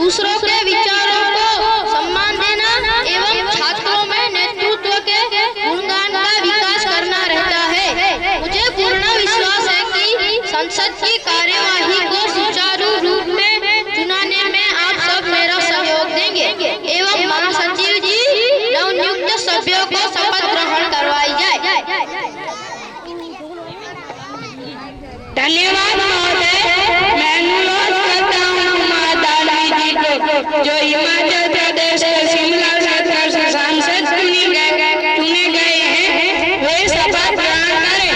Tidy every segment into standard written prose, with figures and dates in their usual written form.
दूसरों के विचारों को सम्मान देना एवं छात्रों में नेतृत्व के गुणगान का विकास करना रहता है। मुझे पूर्ण विश्वास है कि संसद की कार्यवाही को सुचारू रूप में चुनाने में आप सब मेरा सहयोग देंगे एवं महासचिव जी नवनियुक्त सभ्यों को शपथ ग्रहण करवाई जाए। धन्यवाद महोदय। मैं अनुरोध करता हूँ महादानी जी को, जो हिमाचल प्रदेश के शिमला क्षेत्र से सांसद चुने गए हैं, वे शपथ ग्रहण करें।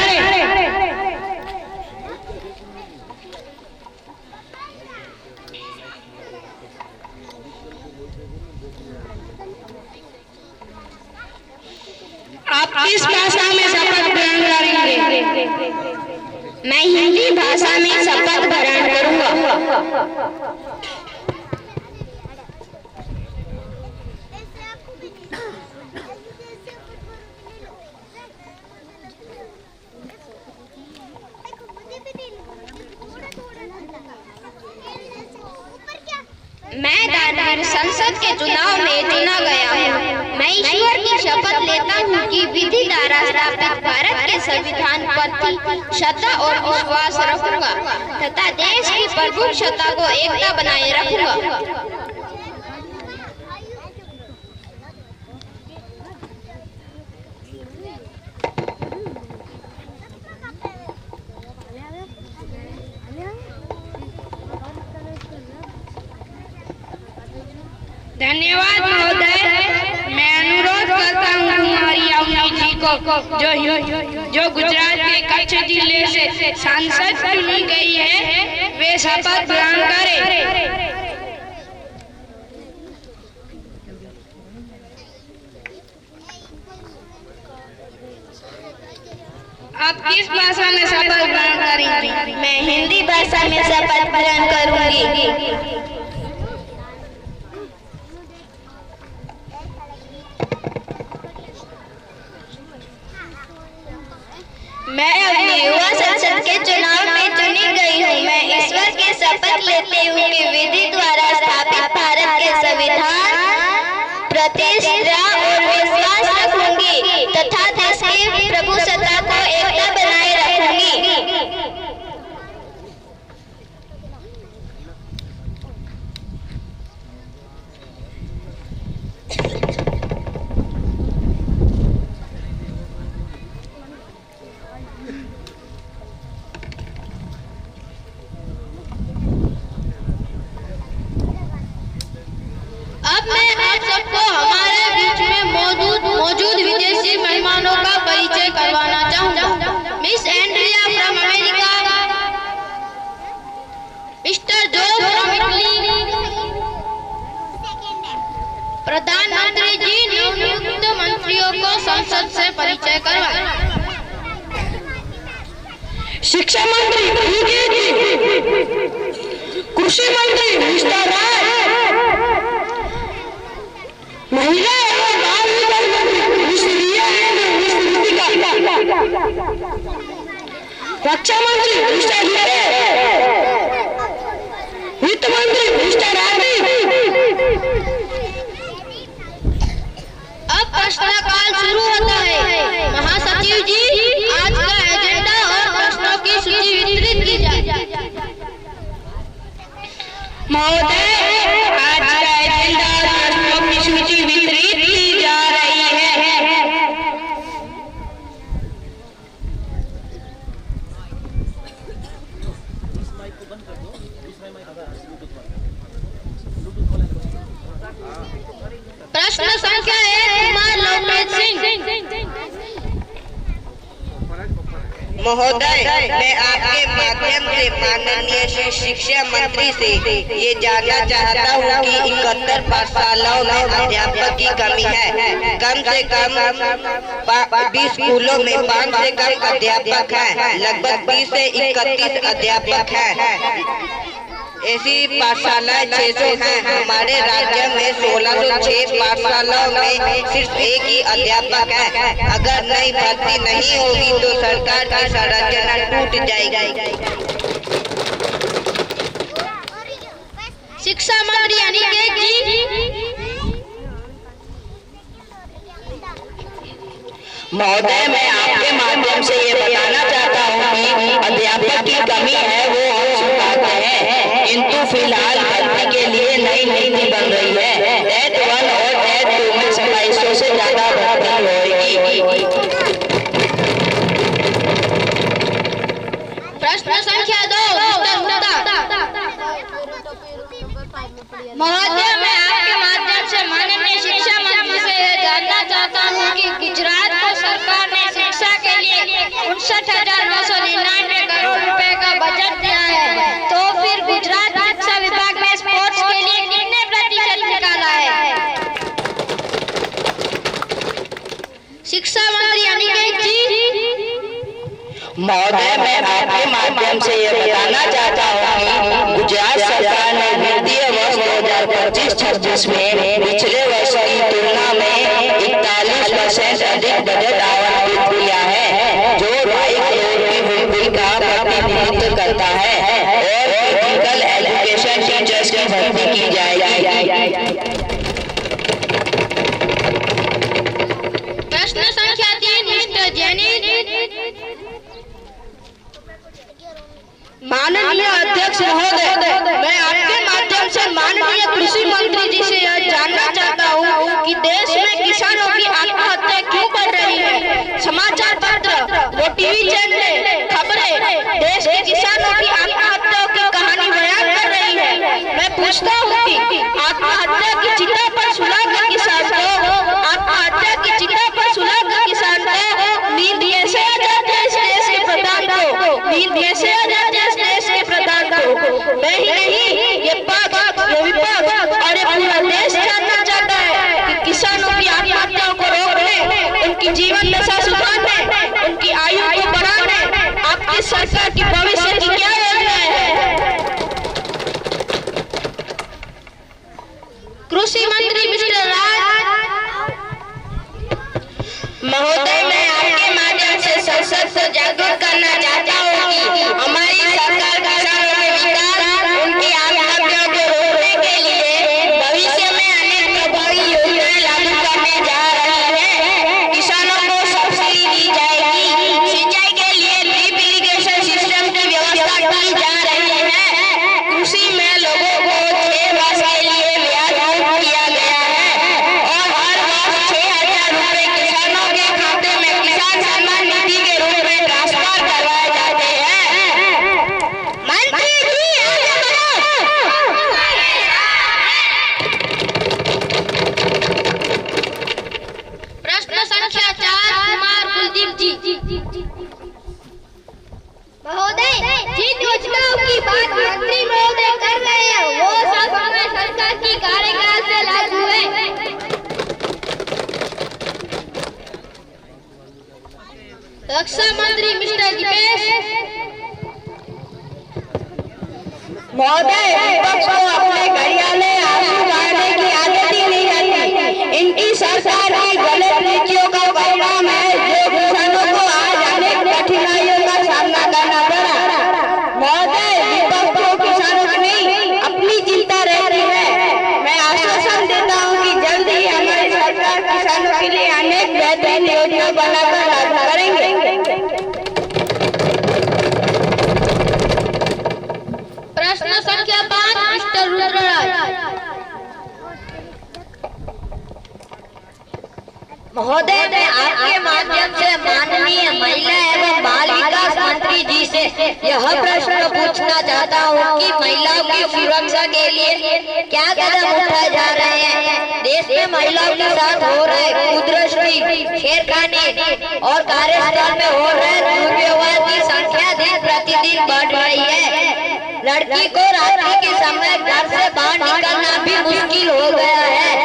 आप किस भाषा में शपथ ग्रहण करेंगे? मैं हिंदी भाषा में शपथ ग्रहण करूंगा। मैं दानवीर संसद के चुनाव में चुना गया हूँ। मैं ईश्वर की शपथ लेता हूँ कि विधि द्वारा स्थापित भारत के संविधान प्रति श्रद्धा और विश्वास रखूंगा तथा देश की प्रभुसत्ता को एकता बनाए रखूंगा। धन्यवाद महोदय। मैं अनुरोध करता हूँ कुमारी अवनी जी को, जो गुजरात के कच्छ जिले से सांसद चुनी गई है, वे शपथ ग्रहण करें। आप किस भाषा में शपथ ग्रहण करेंगी? मैं हिंदी भाषा में शपथ ग्रहण करूंगी। मैं अपनी युवा संसद के चुनाव में चुनी गई हूँ। मैं ईश्वर की शपथ लेती हूँ कि विधि द्वारा स्थापित भारत के संविधान प्रति श्रद्धा और विश्वास रखूंगी तथा देश की प्रभुसत्ता को एकता बनाए रखूंगी। अब मैं आप सबको हमारे बीच में मौजूद विदेशी मेहमानों का परिचय करवाना चाहूँगा। Miss Andrea from America, mister जो फ्रॉम इटली, प्रधानमंत्री जी नवनियुक्त मंत्रियों को संसद से परिचय करवाएं। शिक्षा मंत्री भूजे जी, कृषि मंत्री मिस्टर राय, महिला एवं बाल विकास मंत्री miss Riya and miss Ritika, रक्षा मंत्री मिस्टर हिरे, वित्त मंत्री मिस्टर आदि। अब प्रश्नकाल शुरू होता है। महासचिव जी, आज का एजेंडा और प्रश्नों की सूची वितरित की जाए। महोदय, आज का एजेंडा और प्रश्नों की सूची वितरित की जा रही है। प्रश्न संख्या 1, कुमार लोकनाथ सिंह। महोदय, मैं आपके माध्यम से माननीय शिक्षा मंत्री से ये जानना चाहता हूँ कि 71 पाठशालाओं में अध्यापक की कमी है। कम से कम 20 स्कूलों में 5 से कम अध्यापक हैं। लगभग 20 से 31 अध्यापक हैं। ऐसी पाठशालाएं 600 हैं। हमारे राज्य में 1606 पाठशालाओं में सिर्फ एक ही अध्यापक है। अगर नई भर्ती नहीं होगी तो सरकार की संरचना टूट जाएगी। शिक्षा मंत्री अनिकेत जी। महोदय, मैं आपके माध्यम से ये बताना चाहता हूँ कि अध्यापक की कमी है वो हम स्वीकारते हैं, किंतु फिलहाल भर्ती के लिए नई नीति बन रही है। टेट 1 और टेट 2 में 2700 से ज्यादा भर्ती होगी। प्रश्न संख्या 2 महोदय, मैं आपके माध्यम से माननीय शिक्षा मंत्री से यह जानना चाहता हूँ कि गुजरात को सरकार ने शिक्षा के लिए 59,999 करोड़ रुपए का बजट दिया है, तो फिर गुजरात शिक्षा विभाग में स्पोर्ट्स के लिए कितने प्रतिशत निकाला है? शिक्षा मंत्री अनिकेत जी। महोदय, मैं आपके माध्यम से ये बताना चाहता हूँ कि गुजरात सरकार ने वित्तीय वर्ष 2025-26 में पिछले वर्ष की तुलना में 41% अधिक बजट आवंटित किया है, जो 2.5 करोड़ की वृद्धि का प्रतिनिधित्व करता है और क्रिटिकल एजुकेशन टीचर्स की भर्ती की जाएगी। प्रश्न संख्या 3 मिस्टर जैनी। माननीय अध्यक्ष महोदय, मैं आपके माध्यम से माननीय कृषि मंत्री जी से यह जानना चाहता हूँ कि देश में किसानों की आत्महत्या क्यों बढ़ रही है। समाचार पत्र वो टीवी चैनल खबरें देश के किसानों की आत्महत्या की कहानी बयान कर रही है। मैं पूछता हूँ कि आत्महत्या की चिता पर सुलाकर किसान को आत्महत्या की चिता पर सुलाकर किसान को नींद कैसे आ जाती है इस देश के प्रधान को, नींद कैसे आ जाती है इस देश के प्रधान को। मैं ही नहीं, ये पक्ष, ये विपक्ष और ये पूरा देश जानना चाहता है कि किसानों की आत्महत्याओं को रोकने, उनकी जीवन दशा सुधारने, उनकी आयु को बढ़ाने आपकी सरकार की भविष्य की क्या योजना है? कृषि मंत्री मिस्टर राज। महोदय, मैं आपके माध्यम से संसद को जागरूक करना चाहता हूँ कि हमारी सरकार किसानों के विकास, उनकी आत्महत्याओं को रोकने के लिए भविष्य में अनेक प्रभावी योजनाएं लागू करने जा रही है। किसानों को सब्सिडी दी जाएगी, सिंचाई के लिए ड्रिप इरिगेशन सिस्टम की व्यवस्था की जा रही है, कृषि में लोगों को 6 वर्ष के लिए ब्याज मुक्त किया गया है और हर वर्ष 6,000 रुपए किसानों के खाते में किसान सम्मान निधि के रूप में ट्रांसफर करवाए जाते हैं। मंत्री जी आगे बढ़ो। प्रश्न संख्या 4 कुमार कुलदीप जी। महोदय, जिन योजनाओं की बात मंत्री महोदय कर रहे हैं वो सब हमारी सरकार की कार्यकाल से लागू है। रक्षा मंत्री मिस्टर दीपेश। महोदय, विपक्ष को अपने घड़ियाले आंसू बहाने की आदत ही नहीं रहती। इनकी सरकार की गलत नीतियों का परिणाम है जो किसानों को आज अनेक कठिनाइयों का सामना करना पड़ा। महोदय, विपक्ष को किसानों की नहीं अपनी चिंता रहती है। मैं आश्वासन देता हूँ कि जल्द ही हमारी सरकार किसानों के लिए अनेक बेहतरीन योजना बनाकर लागू करेंगे। प्रश्न संख्या 5 मिस्टर रुद्रराज। महोदय, मैं आपके माध्यम से माननीय महिला एवं बाल विकास मंत्री जी से यह प्रश्न पूछना चाहता हूँ कि महिलाओं की सुरक्षा के लिए क्या कदम उठाए जा रहे हैं। देश में महिलाओं के साथ हो रहे कुदृष्टि, छेड़खानी और कार्यस्थल में हो रहे दुर्व्यवहार की संख्या दिन प्रतिदिन बढ़ रही है। लड़की को रात्रि के समय घर से बाहर निकलना भी मुश्किल हो गया है।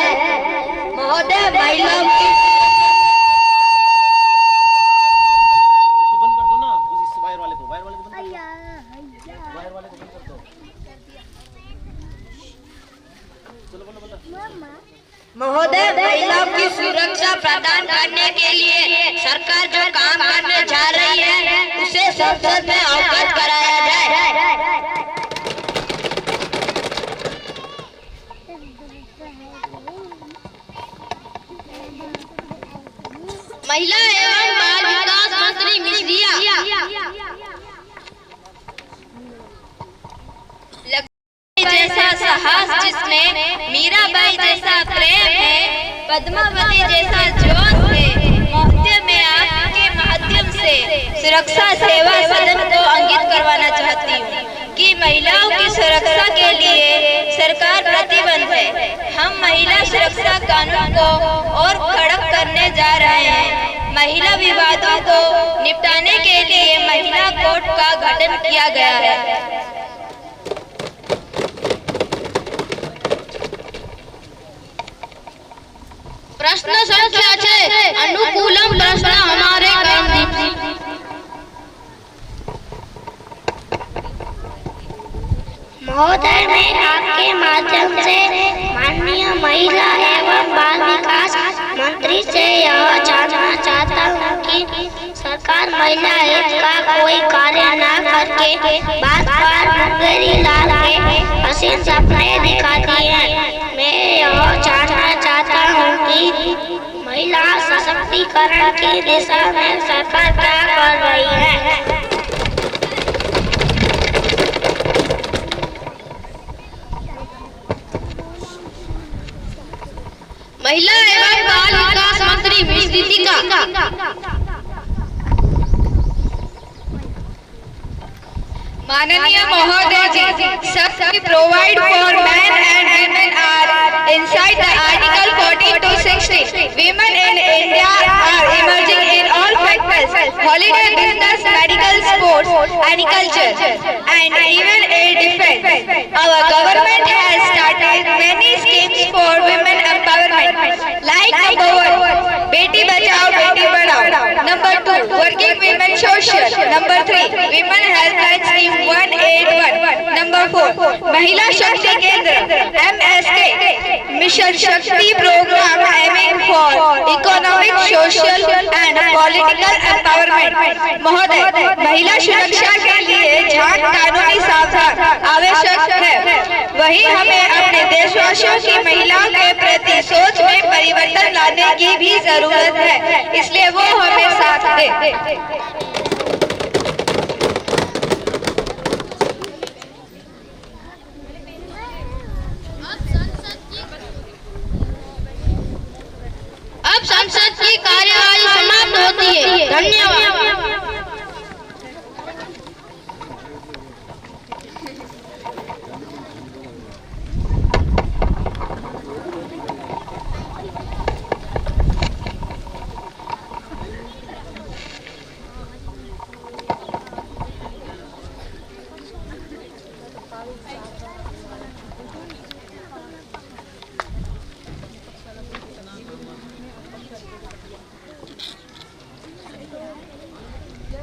महोदय, महिलाओं की महोदय, महिलाओं की सुरक्षा प्रदान करने के लिए सरकार जो काम करने जा रही है उसे संसद में अवगत कराया जाए। महिला एवं बाल विकास मंत्री मिश्रिया। जैसा साहस जिसमें मीराबाई जैसा प्रेम है, पद्मावती जैसा जोश है, महोदय में आपके माध्यम से सुरक्षा सेवा सदन को अंकित करवाना चाहती हूँ कि महिलाओं की सुरक्षा के लिए सरकार प्रतिबद्ध है। हम महिला सुरक्षा कानून को और कड़क करने जा रहे हैं। महिला विवादों को निपटाने के लिए महिला कोर्ट का गठन किया गया है। प्रश्न संख्या 6 अनुकूलम प्रश्न हमारे कर्मदीप जी। महोदय, मैं आपके माध्यम से माननीय महिला एवं बाल विकास मंत्री से यह जानना चाहता हूँ कि सरकार महिला हित का कोई कार्य न करके बार-बार मुंगेरी लाल के हसीन सपने दिखाती है। मैं यह जानना चाहता हूँ कि महिला सशक्तिकरण की दिशा में सरकार क्या कर रही है। महिला एवं बाल विकास मंत्री मिश्रिका। माननीय महोदय जी, सबकी provide for man and women are inside the Article 14 to 16. Women in India are emerging in all sectors: holiday business, medical, sports, agriculture, and even in defense. Our government has started many schemes for women empowerment, like number 1, Beti Bachao, Beti Padhao; number 2, Working Women Social; number 3, Women Helpline Scheme 181; number 4, Mahila Shakti Kendra (MSK) Mission Shakti Program aiming for economic, social and political empowerment. महोदय, महिला सुरक्षा के लिए जहाँ कानूनी सावधान आवश्यक है, वहीं हमें अपने देशवासियों की महिलाओं के प्रति सोच में परिवर्तन लाने की भी जरूरत है, इसलिए वो हमें साथ दे। अब संसद की कार्यवाही समाप्त होती है। धन्यवाद।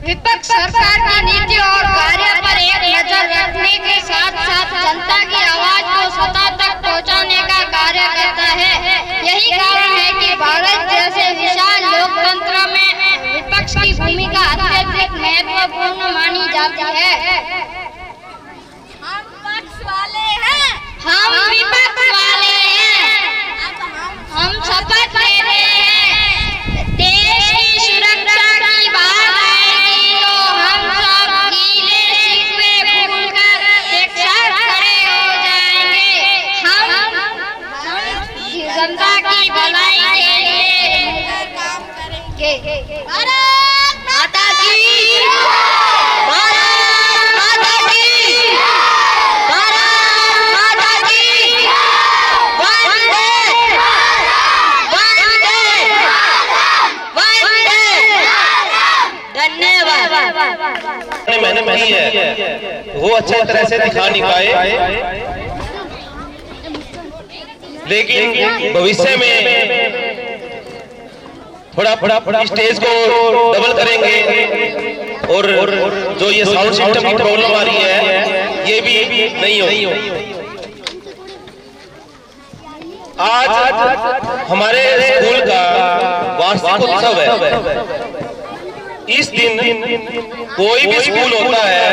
विपक्ष सरकार की नीति और कार्य पर एक नजर रखने के साथ साथ जनता की आवाज को सतह तक पहुंचाने का कार्य करता है। यही कारण है कि भारत जैसे विशाल लोकतंत्र में विपक्ष की भूमिका अत्यधिक महत्वपूर्ण मानी जाती है। हम विपक्ष वाले हैं। हम शपथ ले रहे हैं, देश की सुरक्षा की बात आएगी तो हम सब गीले शिकवे भूलकर एक साथ खड़े हो जाएंगे। हम जनता की भलाई के लिए काम करेंगे। भारत माता की, भारत माता की, भारत माता की, वंदे मैंने की है वो अच्छी तरह से दिखा नहीं पाए, लेकिन भविष्य में थोड़ा स्टेज को डबल करेंगे और जो ये साउंड सिस्टम की प्रॉब्लम आ रही है ये भी नहीं होगी। आज हमारे स्कूल का वार्षिक उत्सव है। इस दिन कोई भी स्कूल होता है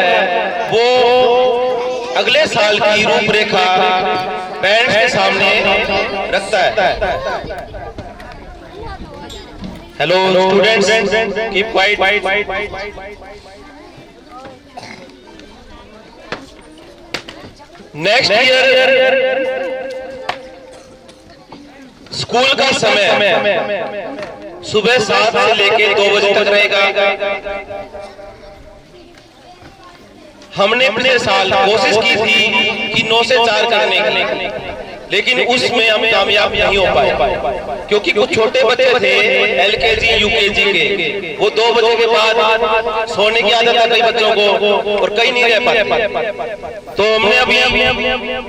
वो अगले साल की रूपरेखा पेरेंट्स के सामने रखता है। Hello students, keep quiet. Next year school का समय सुबह 7 से लेकर 2 बजे तक रहेगा। हमने पिछले साल कोशिश की थी कि 9 से 4 करने की, लेकिन उसमें हम कामयाब नहीं हो पाए क्योंकि कुछ छोटे बच्चे थे LKG UKG के, वो 2 बजे के बाद सोने की आदत है कई बच्चों को और कई नहीं रह पाते। तो हमने अभी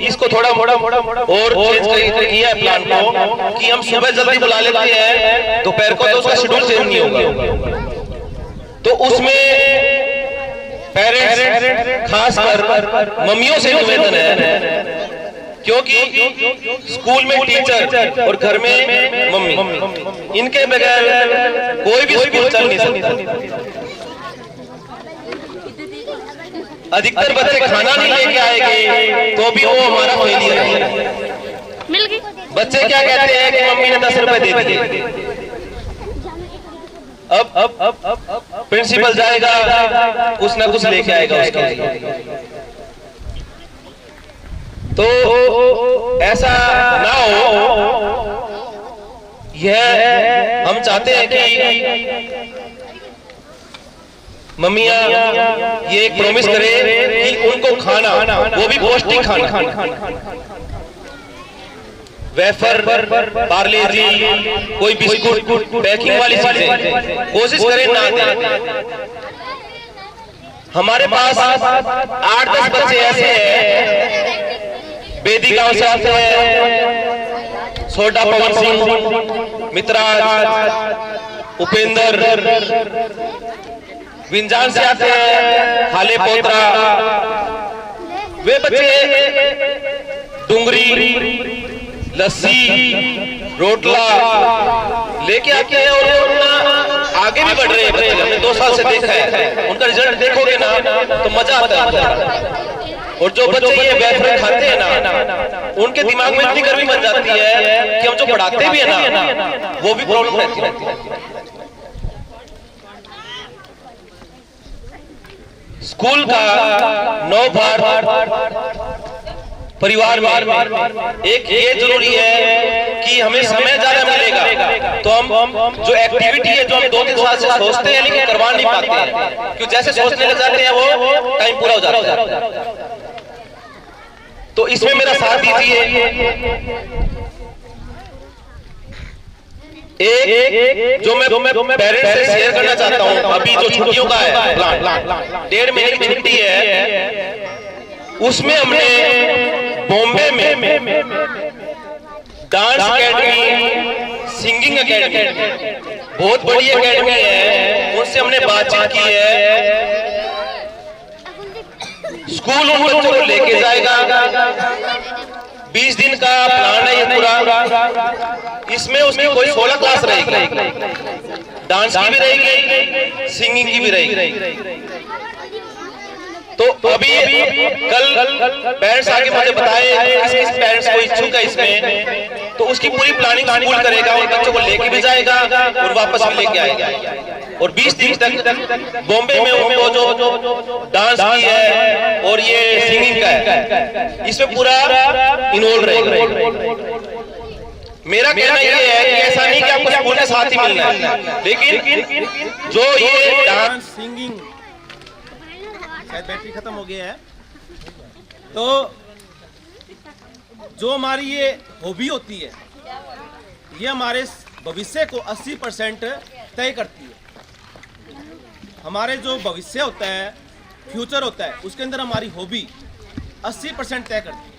इसको थोड़ा और चेंज किया है प्लान को कि हम सुबह जल्दी बुला लेते हैं, दोपहर को तो उसका शेड्यूल चेंज नहीं होगा। तो उसमें पेरेंट्स खासकर मम्मियों से निवेदन है, क्योंकि स्कूल में टीचर और घर में मम्मी, इनके बगैर कोई भी स्कूल चल नहीं सकता। अधिकतर बच्चे खाना नहीं लेके आएंगे तो भी वो हमारा फेलियर है। बच्चे क्या कहते हैं कि मम्मी ने 10 रुपए दे दिए, अब प्रिंसिपल जाएगा कुछ ना कुछ लेके आएगा उसके लिए। तो ऐसा ना हो, यह हम चाहते हैं कि मम्मियाँ ये एक प्रॉमिस करें कि उनको खाना, वो भी पौष्टिक खाना, वेफर, पार्ले जी, कोई बिस्कुट, पैकिंग वाली चीजें कोशिश करें ना दें। हमारे पास 8-10 बच्चे ऐसे हैं, बेदी गांव से आते हैं, सोडा पवन सिंह, मित्राज, उपेंद्र, विंजान से आते हैं, हाले पोत्रा, वे बच्चे डुंगरी, लस्सी, रोटला लेके आते हैं और अपना आगे भी बढ़ रहे हैं बच्चे। हमने 2 साल से देखा है, उनका रिजल्ट देखोगे ना तो मजा आता है। और जो बच्चे ये वेफर खाते हैं ना, उनके दिमाग में इतनी गर्मी बन जाती है कि हम जो पढ़ाते भी है ना वो भी प्रॉब्लम रहती है। स्कूल का 9 भार परिवार में एक ये जरूरी है कि हमें समय ज्यादा मिलेगा, तो हम जो एक्टिविटी है जो हम 2-3 साल से सोचते हैं लेकिन करवा नहीं पाते हैं, क्योंकि जैसे सोचने लग जाते हैं वो टाइम पूरा हो जाता है। तो इसमें मेरा साथ दीजिए। एक जो मैं पेरेंट्स से शेयर करना चाहता हूँ, अभी जो छुट्टियों का है प्लान, 1.5 महीने की छुट्टी है, उसमें हमने बॉम्बे में डांस एकेडमी, सिंगिंग एकेडमी, बहुत बड़ी एकेडमी है, उनसे हमने बातचीत की है। स्कूल उन बच्चों को लेके जाएगा, 20 दिन का प्लान है ये पूरा। इसमें उसकी कोई 16 क्लास रहेगी, डांस की भी रहेगी, सिंगिंग की भी रहेगी। तो अभी कल पेरेंट्स आके मुझे बताए किस पेरेंट्स को इच्छुक है इसमें, तो उसकी पूरी प्लानिंग स्कूल करेगा, उन बच्चों को लेके भी जाएगा और वापस भी लेके आएगा। और 20 दिन तक बॉम्बे में उनको जो डांस की है और ये सिंगिंग का है, इसमें पूरा इन्वॉल्व रहेगा। मेरा कहना ये है कि ऐसा नहीं कि आपको स्कूल के साथ ही मिलना है, लेकिन जो ये डांस, सिंगिंग, शायद बैटरी खत्म हो गया है, तो जो हमारी ये हॉबी होती है, ये हमारे भविष्य को 80% तय करती है। हमारे जो भविष्य होता है, फ्यूचर होता है, उसके अंदर हमारी हॉबी 80% तय करती है।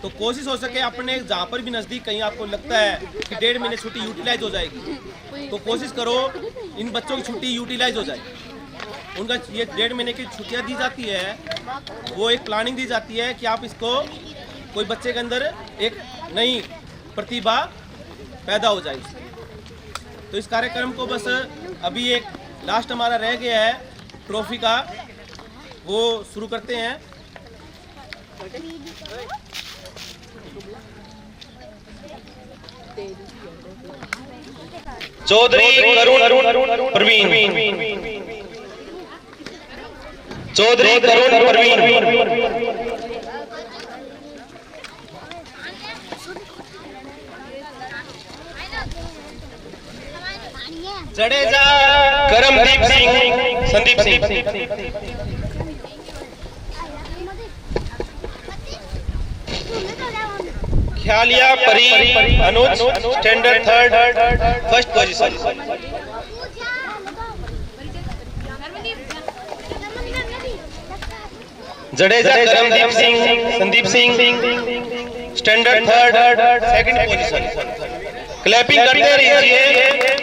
तो कोशिश हो सके अपने जहाँ पर भी नज़दीक कहीं आपको लगता है कि 1.5 महीने छुट्टी यूटिलाइज हो जाएगी, तो कोशिश करो इन बच्चों की छुट्टी यूटिलाइज हो जाए। उनका ये 1.5 महीने की छुट्टियाँ दी जाती है, वो एक प्लानिंग दी जाती है कि आप इसको, कोई बच्चे के अंदर एक नई प्रतिभा पैदा हो जाए। तो इस कार्यक्रम को बस अभी एक लास्ट हमारा रह गया है ट्रॉफी का, वो शुरू करते हैं। चौधरी करुण प्रवीण, चौधरी करुण Praveen, Jadeja Karamdeep Singh, Sandeep Singh, Khyaliya Pari Anuj, standard 3rd, first position. Jadeja Karamdeep Singh, Sandeep Singh, standard 3rd, second position. Clapping करते रहिए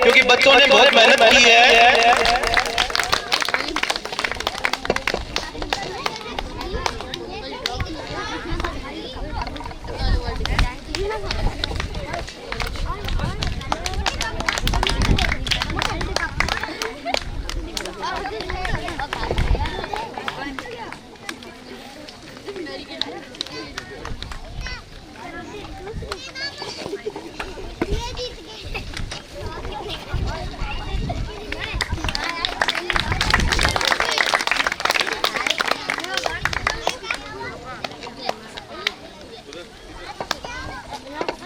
क्योंकि बच्चों ने बहुत मेहनत की है।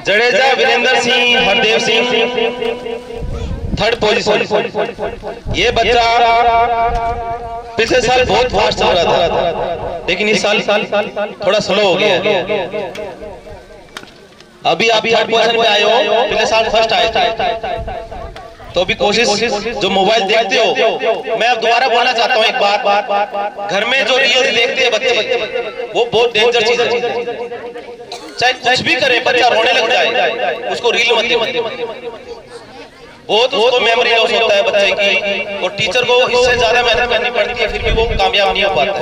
Jadeja Virendra Singh, Hardev Singh, 3rd position. ये बच्चा पिछले साल बहुत फास्ट चल रहा था, लेकिन इस साल थोड़ा स्लो हो गया। अभी आप 3rd पोजीशन पे आए हो, पिछले साल फर्स्ट आए थे। तो अभी कोशिश, जो मोबाइल देखते हो, मैं अब दोबारा बोलना चाहता हूँ एक बात, घर में जो रील्स देखते हैं बच्चे, वो बहुत डेंजर चीज है। चाहे कुछ भी करे, बच्चा रोने लग जाए, उसको रील मत दे। बहुत उसको मेमोरी लॉस होता है बच्चे की, और टीचर को इससे ज्यादा मेहनत करनी पड़ती है, फिर भी वो कामयाब नहीं हो पाता।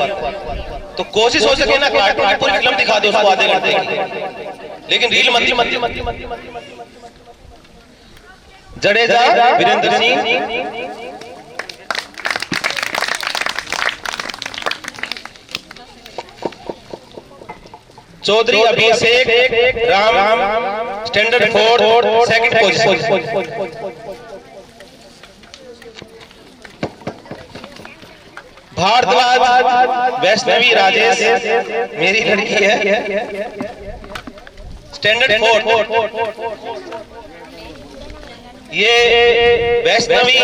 तो कोशिश हो सके ना, कार्टून की पूरी फिल्म दिखा दो उसको आधे घंटे की, लेकिन रील मत। Jadeja Virendra Singh, Chaudhary Abhishek Ram, standard 4, second position. Bharadwaj Vaishnavi Rajesh, मेरी लड़की है, स्टैंडर्ड 4। ये वैष्णवी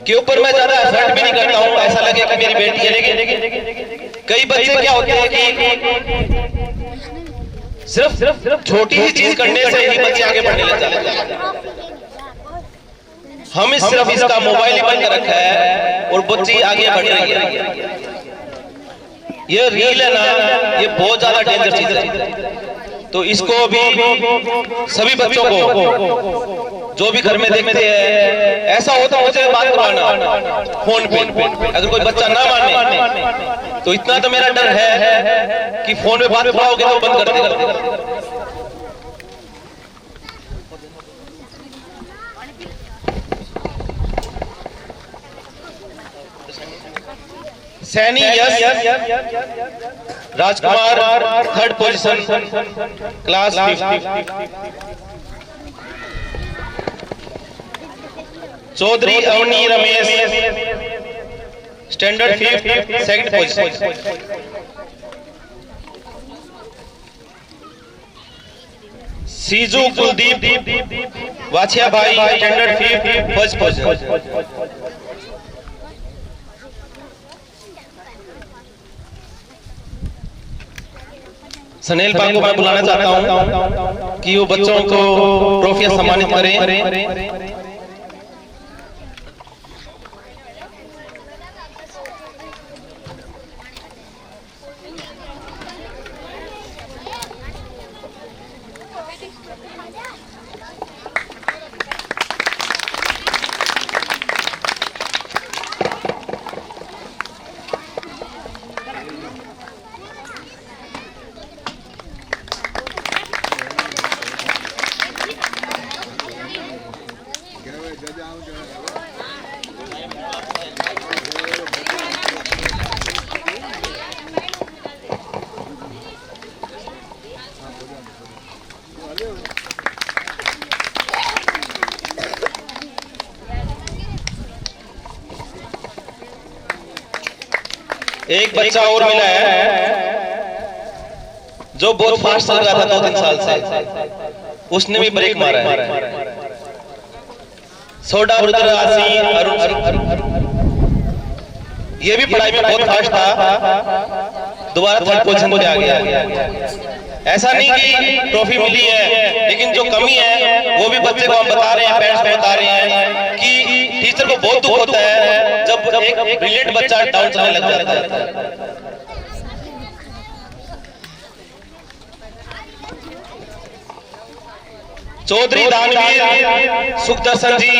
के ऊपर मैं ज्यादा एफर्ट भी नहीं करता हूँ, ऐसा लगे कि मेरी बेटी है, लेकिन कई बच्चे क्या होते हैं कि सिर्फ छोटी ही चीज करने से ही बच्चे आगे बढ़ने लग जाते हैं। हम सिर्फ इसका मोबाइल ही बंद कर रखा है और बच्ची आगे बढ़ रही है। ये रील है ना, ये बहुत ज्यादा डेंजर चीज है। तो इसको भी सभी बच्चों को जो भी घर में देखते हैं, ऐसा होता मुझे बात करवाना फोन पे। अगर कोई बच्चा ना माने तो इतना तो मेरा डर है कि फोन पे बात करवाओगे तो बंद कर देगा। Saini Yash Rajkumar, 3rd position, class 5। Chaudhary Avni Ramesh, standard 5, second position. Siju Kuldeep Vachhiya भाई, स्टैंडर्ड 5, फर्स्ट पोजीशन। सनेल भाई को मैं बुलाना चाहता हूं कि वो बच्चों को ट्रॉफियां सम्मानित करें। एक बच्चा और मिला है जो बहुत फास्ट चल रहा था 2-3 साल से, उसने भी ब्रेक मारा है। सोडा रुद्रासी अरुण ये भी पढ़ाई में बहुत फास्ट था, दोबारा 3rd पोजीशन पे आ गया। ऐसा नहीं कि ट्रॉफी मिली है, लेकिन जो कमी है वो भी बच्चे को हम बता रहे हैं, पेरेंट्स को बता रहे हैं कि टीचर को बहुत दुख होता है जब एक ब्रिलियंट बच्चा डाउन चलने लग जाता है। Chaudhary Danveer Sukhdarshan ji,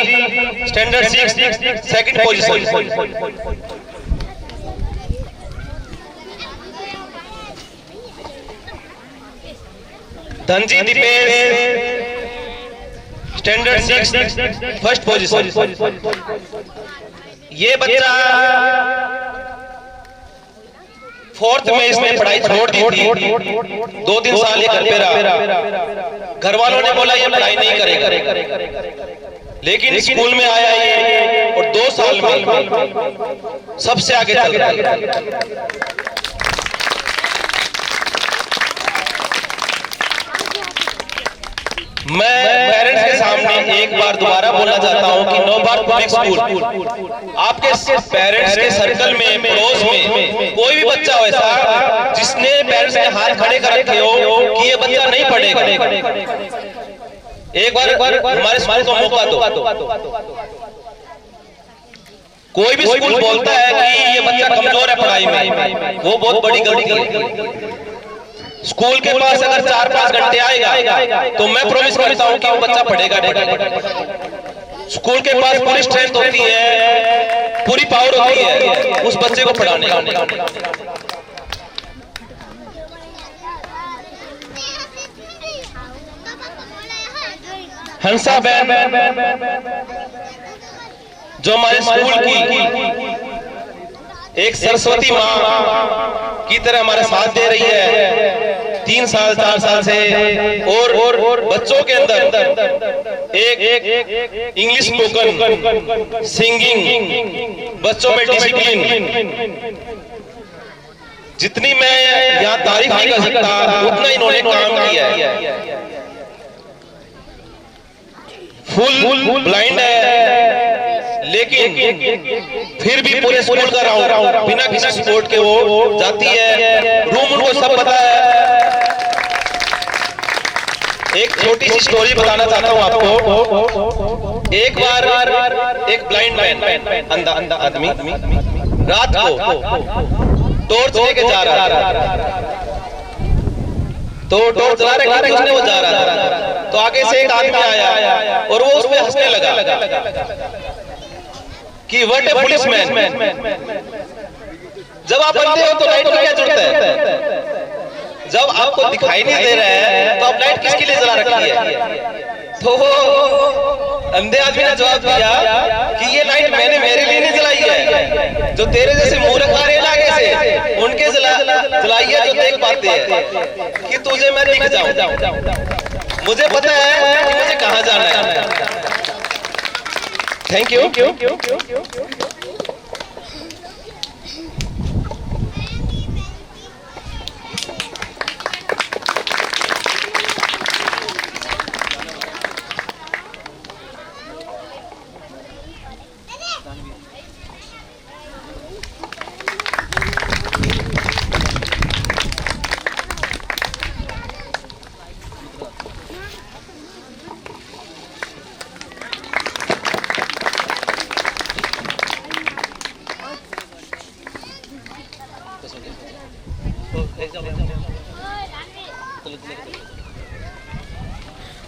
standard 6, 2nd position. Dhanji Deepesh, standard 6, 1st position. ये बच्चा 4th में इसने पढ़ाई छोड़ दी थी, 2-3 साल ये घर पे रहा। घर वालों ने बोला ये पढ़ाई नहीं करेगा, लेकिन स्कूल में आया ये और 2 साल में सबसे आगे चल रहा है। मैं पेरेंट्स के सामने एक बार दोबारा बोलना चाहता हूं कि नौबार पब्लिक स्कूल आपके पेरेंट्स के सर्कल में, पड़ोस में कोई भी बच्चा हो ऐसा जिसने पेरेंट्स के हाथ खड़े कर रखे हो कि ये बच्चा नहीं पढ़ेगा, एक बार हमारे स्कूल को मौका दो। कोई भी स्कूल बोलता है कि ये बच्चा कमजोर है पढ़ाई में, वो बहुत बड़ी गलती है। स्कूल के पास अगर 4-5 घंटे आएगा तो मैं प्रॉमिस करता हूं कि वो बच्चा पढ़ेगा। स्कूल के पास पूरी स्ट्रेंथ होती है, पूरी पावर होती है उस बच्चे को पढ़ाने का। हंसा बहन जो हमारे स्कूल की एक सरस्वती माँ की तरह हमारा साथ दे रही है 3 साल 4 साल से, और बच्चों के अंदर एक इंग्लिश स्पोकन, सिंगिंग, बच्चों में डिसिप्लिन, जितनी मैं यहाँ तारीफ नहीं कर सकता उतना इन्होंने काम किया है। फुल ब्लाइंड है लेकिन फिर भी पूरे स्कूल का राउंड बिना किसी सपोर्ट के वो जाती है। रूम उनको सब पता है। एक छोटी सी स्टोरी बताना चाहता हूँ आपको। एक बार एक ब्लाइंड मैन, अंधा आदमी रात को टॉर्च लेके जा रहा था, तो टॉर्च जला रहे उसने वो जा रहा था, तो आगे से एक आदमी आया और वो उस पे हंसने लगा कि व्हाट ए पुलिसमैन। जब आप अंधे हो तो लाइट की क्या जरूरत है? जब आपको दिखाई नहीं दे रहा है तो आप लाइट किसके लिए जला रखी है? तो अंधे आदमी ने जवाब दिया कि ये लाइट मैंने मेरे लिए नहीं जलाई है, जो तेरे जैसे मूर्ख आ रहे आगे से उनके जलाई है जो देख पाते हैं कि तुझे मैं दिख जाऊं। मुझे पता है कि मुझे कहां जाना है। Thank you.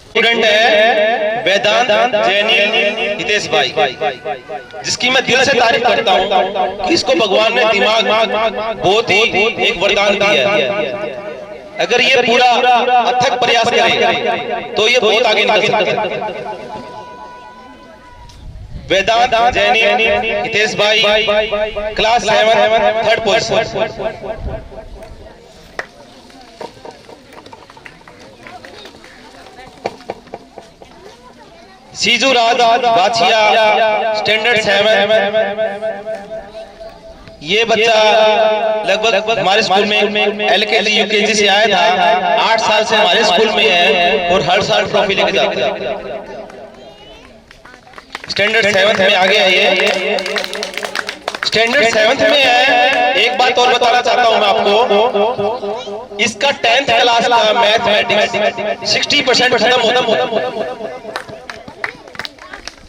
स्टूडेंट है वेदांत जैनी हितेश भाई, जिसकी मैं दिल से तारीफ करता हूँ कि इसको भगवान ने दिमाग बहुत ही एक वरदान दिया है। अगर ये पूरा अथक प्रयास करे तो ये बहुत आगे निकल सकता है। वेदांत जैनी हितेश भाई, क्लास 7, 3rd पोजीशन। सीजू राज बाछिया, स्टैंडर्ड 7। ये बच्चा लगभग हमारे स्कूल में LKG UKG से आया था, 8 साल से हमारे स्कूल में है और हर साल ट्रॉफी लेके जाता है। स्टैंडर्ड 7th में आ गया ये, स्टैंडर्ड 7th में है। एक बात और बताना चाहता हूं मैं आपको, इसका 10th क्लास का मैथमेटिक्स 60% खत्म होता।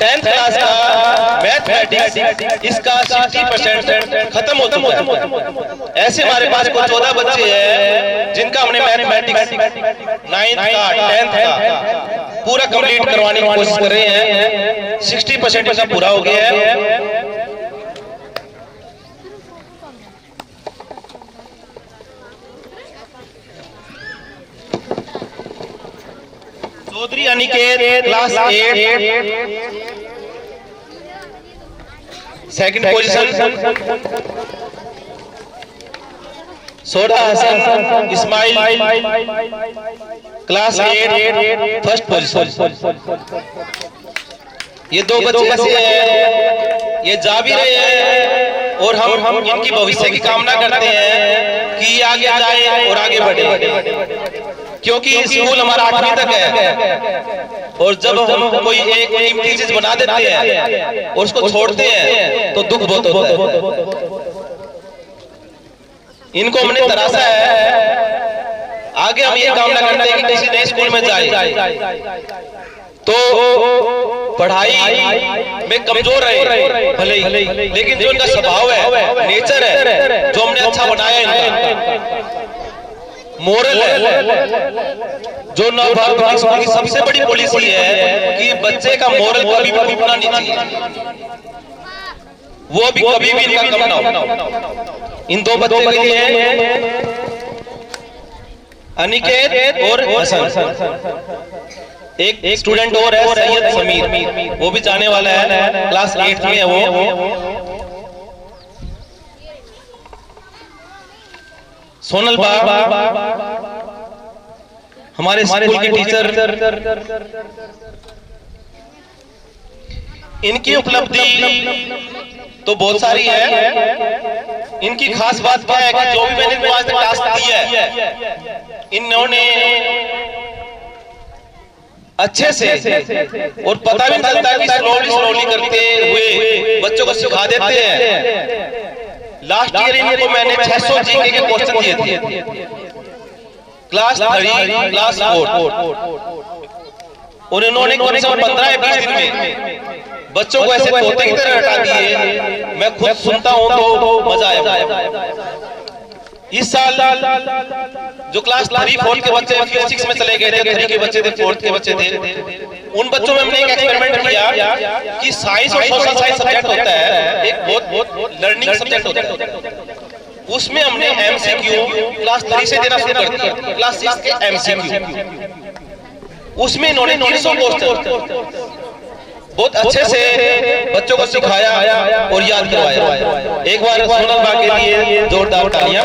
10th क्लास का मैथमेटिक्स इसका 60% खत्म होता। ऐसे हमारे पास कुछ 14 बच्चे हैं जिनका हमने मैथमेटिक्स 9th का 10th का पूरा कंप्लीट करवाने की कोशिश कर रहे हैं। 60% इसका पूरा हो गया है। Chaudhary Aniket class 8 second position. Sodha Hasan Ismail class 8 first position. ये दो बच्चे ऐसे हैं, ये जा भी रहे हैं और हम इनकी भविष्य की कामना करते हैं कि ये आगे जाए और आगे बढ़े, क्योंकि स्कूल हमारा 8वीं तक है और जब हम कोई एक कीमती चीज बना देते हैं और उसको छोड़ते हैं तो दुख बहुत होता है। इनको हमने तराशा है, आगे हम ये कामना करते हैं कि किसी नए स्कूल में जाए तो पढ़ाई में कमजोर रहे भले ही, लेकिन जो इनका स्वभाव है, नेचर है, जो हमने अच्छा बनाया है, मोरल है, जो नवभारत स्कूल की सबसे बड़ी पॉलिसी है कि बच्चे का मोरल कभी भी टूटना नहीं चाहिए, वो भी कभी भी इनका कम ना हो। इन दो बच्चों के लिए अनिकेत और हसन, एक स्टूडेंट और है सैयद समीर, वो भी जाने वाला है, क्लास 8 में है वो। सोनल बा हमारे स्कूल के टीचर, इनकी उपलब्धि तो बहुत सारी है। इनकी खास बात क्या है कि जो भी मैंने इनको आज तक टास्क दिया है, इन्होंने अच्छे से और पता भी नहीं चलता कि स्लोली करते हुए बच्चों को सिखा देते हैं। लास्ट ईयर इनको मैंने 600 जीके के क्वेश्चन दिए थे, क्लास 3 क्लास 4, और इन्होंने कम से कम 15 या 20 दिन में बच्चों को ऐसे तोते की तरह रटा दिए। मैं खुद सुनता हूं तो मजा आया। इस साल जो क्लास 3 4 के बच्चे 5 6 में चले गए थे, 3 के बच्चे थे, 4 के बच्चे थे, उन बच्चों में हमने एक एक्सपेरिमेंट किया कि साइंस और सोशल साइंस सब्जेक्ट होता है, एक बहुत लर्निंग सब्जेक्ट होता है, उसमें हमने MCQ क्लास 3 से देना शुरू कर दिया। क्लास 6 के MCQ, उसमें इन्होंने 300 क्वेश्चन बहुत अच्छे से बच्चों को सिखाया और याद करवाया। एक बार सोनल बा के लिए जोरदार तालियां।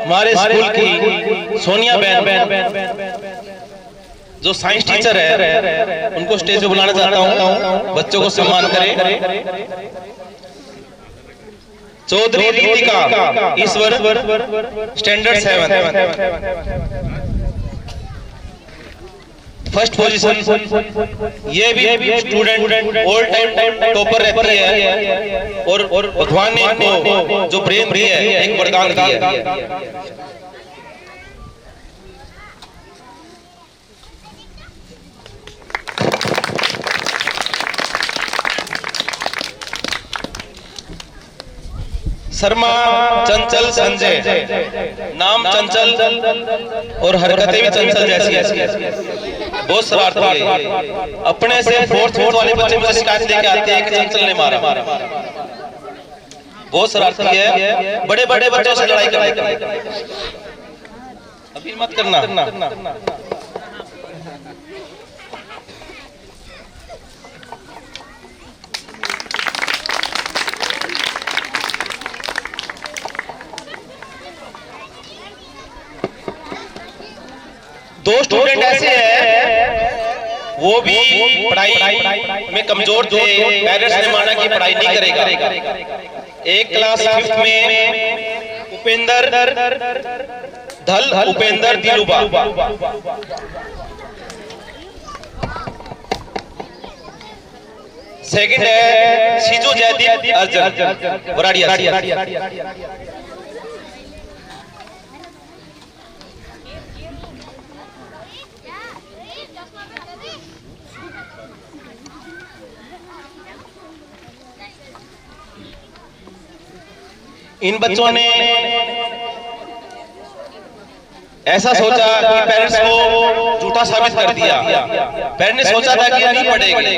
हमारे स्कूल की सोनिया बहन जो साइंस टीचर है, उनको स्टेज पे बुलाना चाहता हूँ, बच्चों को सम्मान करें। चौधरी रीतिका इस वर्ष स्टैंडर्ड 7 फर्स्ट पोजीशन। ये भी स्टूडेंट ऑल टाइम टॉपर रहती है और भगवान ने इनको जो ब्रेन दी है, एक वरदान दिया है। शर्मा चंचल संजय, नाम चंचल और हरकतें भी चंचल जैसी। बहुत शरारती है। अपने से फोर्थ वाले बच्चे मुझे शिकायत लेके आते हैं कि चंचल ने मारा। बहुत शरारती है, बड़े बड़े बच्चों से लड़ाई करता है। अभी मत करना। दो स्टूडेंट ऐसे हैं, वो भी पढ़ाई में कमजोर थे। पेरेंट्स ने माना कि पढ़ाई नहीं करेगा। एक क्लास 5th में उपेंद्र धल, उपेंद्र दिलुबा। सेकंड है शिजू जयदीप अर्जुन वराड़िया। इन बच्चों ने ऐसा सोचा कि पेरेंट्स को झूठा साबित कर दिया। पेरेंट्स ने सोचा था कि ये नहीं पढ़ेंगे।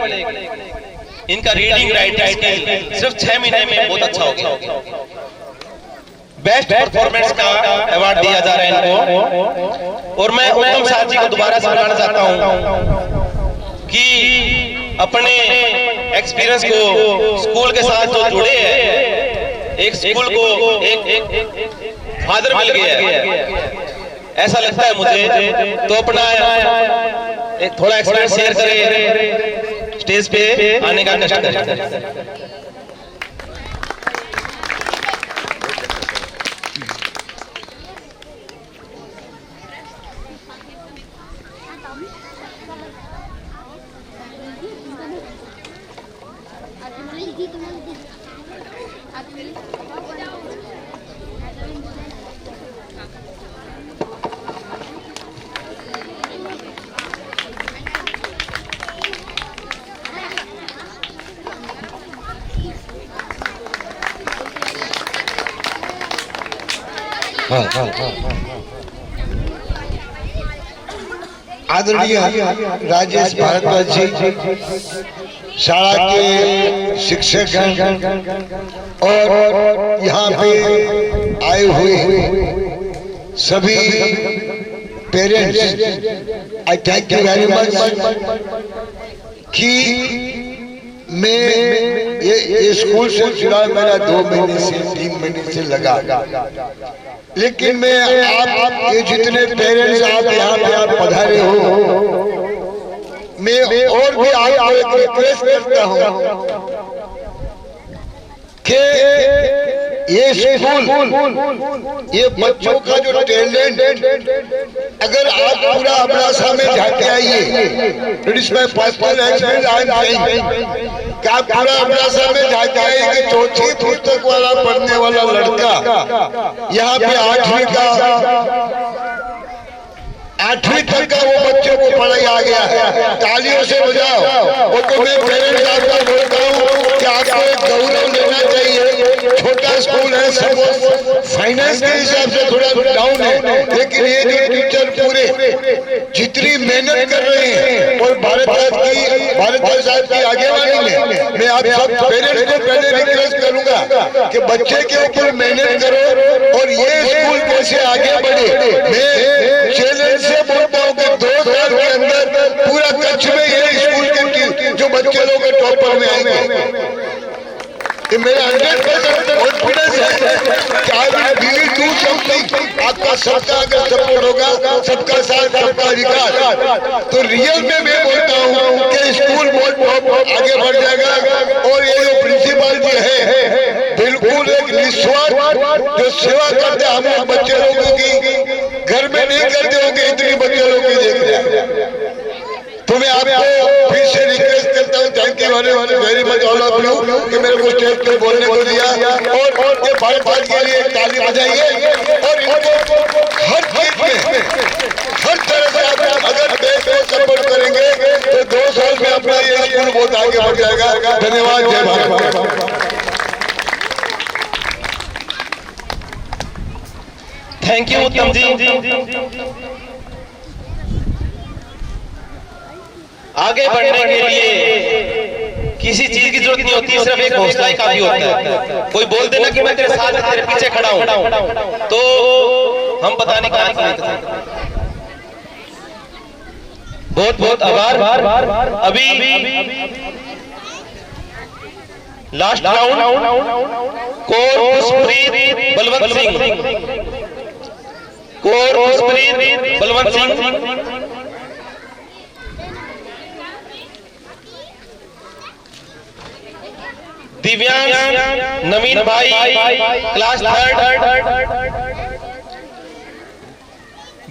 इनका रीडिंग राइटिंग स्किल सिर्फ 6 महीने में बहुत अच्छा हो गया। बेस्ट परफॉर्मेंस का अवार्ड दिया जा रहा है इनको। और मैं उत्तम साहब जी को दोबारा से बुलाना चाहता हूं कि अपने एक्सपीरियंस को स्कूल के साथ जो जुड़े हैं, एक स्कूल को एक फादर मिल गया है ऐसा लगता है मुझे। तो अपना एक थोड़ा एक्सपीरियंस शेयर करें, स्टेज पे आने का कष्ट करें। आदरणीय राजेश भारद्वाज जी, शाला के शिक्षक और यहाँ पे आए हुए सभी parents, I thank you very much कि मैं ये स्कूल से जुड़ा मेरा 2 महीने से 3 महीने से लगा। लेकिन मैं आप ये जितने पेरेंट्स आप यहाँ पे आप पधारे हो, मैं और भी आपको एक रिक्वेस्ट करता हूँ कि ये स्कूल, ये बच्चों का जो टैलेंट, अगर आप पूरा अबडासा में जाके आइए, it is my personal experience, I am saying कि आप पूरा अबडासा में जाके आइए कि चौथी पुस्तक वाला पढ़ने वाला लड़का यहाँ पे 8वीं तक का वो बच्चों को पढ़ाई आ गया है। तालियों से बजाओ। वो तो मैं पेरेंट्स आपको बोलता हूँ कि आपको एक गौरव लेना चाहिए। छोटा स्कूल है, सब फाइनेंस के हिसाब से थोड़ा डाउन है, लेकिन ये जो टीचर पूरे जितनी मेहनत कर रहे हैं और भारद्वाज साहब की आगेवानी में, मैं आप सब पेरेंट्स को पहले रिक्वेस्ट करूंगा कि बच्चे के ऊपर मेहनत करो और ये स्कूल कैसे आगे बढ़े। मैं चैलेंज से बोलता हूँ कि 2 साल के अंदर पूरा कच्छ में ये स्कूल के जो बच्चे लोग टॉपर में आएंगे। ये मेरा 100% कॉन्फिडेंस है कि आई विल डू समथिंग। आपका सबका अगर सपोर्ट होगा, सबका साथ, सबका विकास, तो रियल में मैं बोलता हूँ कि स्कूल बहुत आगे बढ़ जाएगा। और ये जो प्रिंसिपल जी है, बिल्कुल एक निस्वार्थ जो सेवा करते हैं हम लोग बच्चे लोगों की, घर में नहीं करते होंगे इतनी बच्चे लोग की देख रहे हैं। तो मैं आपको फिर से रिक्वेस्ट करता हूँ, thank you very much all of you कि मेरे को स्टेज पे बोलने को दिया। और ये भारद्वाज के लिए ताली बजाइए। और इनको हर चीज में, हर तरह से आप अगर देश को सपोर्ट करेंगे तो 2 साल में अपना ये स्कूल बहुत आगे बढ़ जाएगा। धन्यवाद। जय भारत। थैंक यू उत्तम जी। आगे बढ़ने के लिए किसी चीज की जरूरत नहीं होती, सिर्फ एक हौसला ही काफी होता है। कोई बोल देना कि मैं तेरे साथ तेरे पीछे खड़ा हूं, तो हम पता नहीं कहां से। बहुत बहुत आभार। अभी लास्ट राउंड पुष्पप्रीत बलवंत सिंह, पुष्पप्रीत बलवंत सिंह। दिव्यांश नवीन भाई, class 3rd,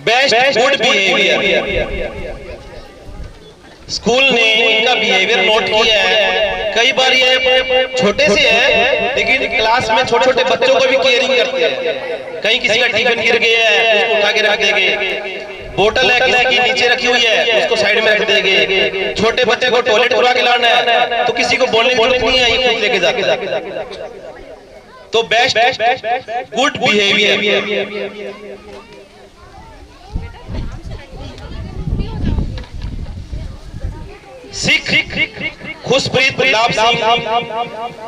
best good behaviour. School ने इनका बिहेवियर नोट किया है। कई बार ये छोटे से है, लेकिन क्लास में छोटे छोटे बच्चों को भी केयरिंग करते हैं। कहीं किसी का टिफिन गिर गया है, उसको उठा के रख देंगे। बोतल है किसी की नीचे रखी हुई है, उसको साइड में रख देंगे। छोटे बच्चे को टॉयलेट करवा के लाना है, तो किसी को बोलने की जरूरत नहीं है, ये खुद लेके जाते। तो best good behaviour. Sikh Khushpreet Labh Singh,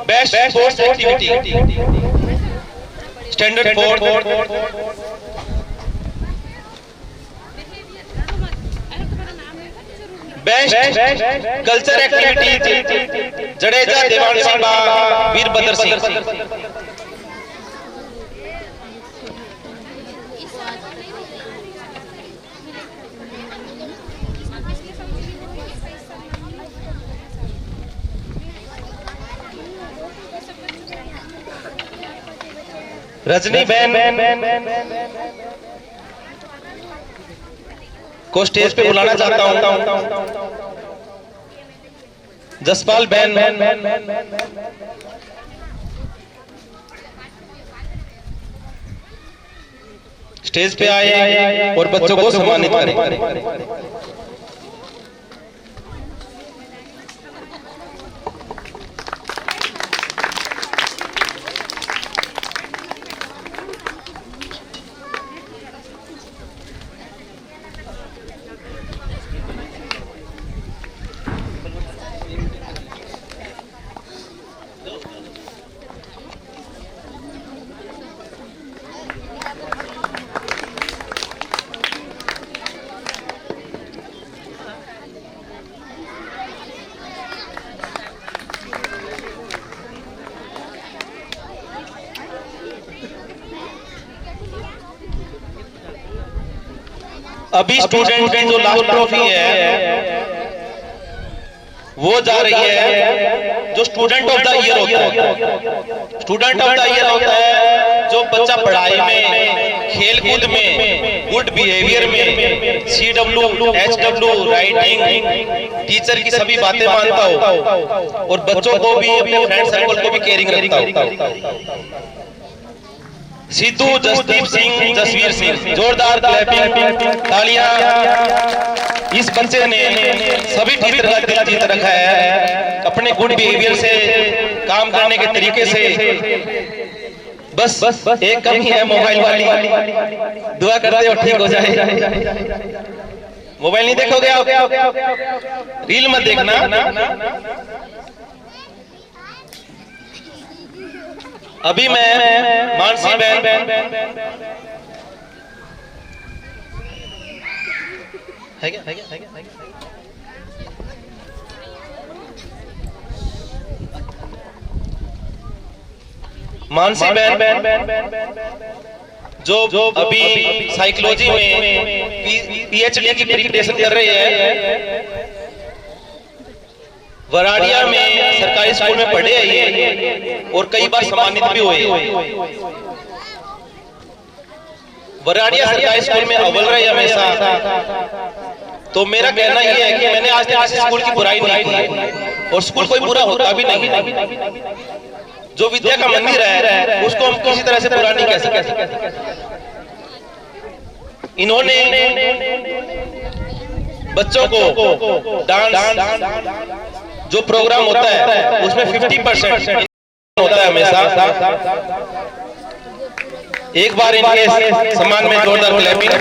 best sports activity, standard 4। Best culture activity, Jadeja Devan Singh, Virbhadra Singh. Rajni बहन को स्टेज पे बुलाना चाहता हूं। जसपाल बहन स्टेज पे आए और बच्चों को सम्मानित करें। अभी स्टूडेंट की जो लास्ट ट्रॉफी है वो जा रही है जो स्टूडेंट ऑफ द ईयर होता है। स्टूडेंट ऑफ द ईयर होता है जो बच्चा पढ़ाई में, खेल कूद में, गुड बिहेवियर में, CW, HW, राइटिंग, टीचर की सभी बातें मानता हो और बच्चों को भी, अपने फ्रेंड सर्कल को भी केयरिंग रखता हो। सिद्धू जसदीप सिंह, जसवीर सिंह, जोरदार क्लैपिंग, तालियां। इस बच्चे ने सभी टीचर का दिल जीत रखा है अपने गुड बिहेवियर से, काम करने के तरीके से। बस एक कमी है मोबाइल वाली, दुआ करते हो ठीक हो जाए। मोबाइल नहीं देखोगे आप, रील मत देखना। अभी मैं मानसी बहन है क्या? मानसी बहन जो अभी साइकोलॉजी में PhD की प्रिपरेशन कर रही है, वराड़िया में सरकारी स्कूल में पढ़े है ये और कई बार सम्मानित भी हुए। वराड़िया सरकारी स्कूल में अव्वल रहे हमेशा। तो मेरा कहना यह है कि मैंने आज तक किसी स्कूल की बुराई नहीं की और स्कूल कोई बुरा होता भी नहीं। जो विद्या का मंदिर है उसको हम किसी तरह से बुरा नहीं कह सकते। इन्होंने बच्चों को डांस जो प्रोग्राम होता है उसमें 50% होता है हमेशा। एक बार इनके सम्मान में जोरदार क्लैपिंग।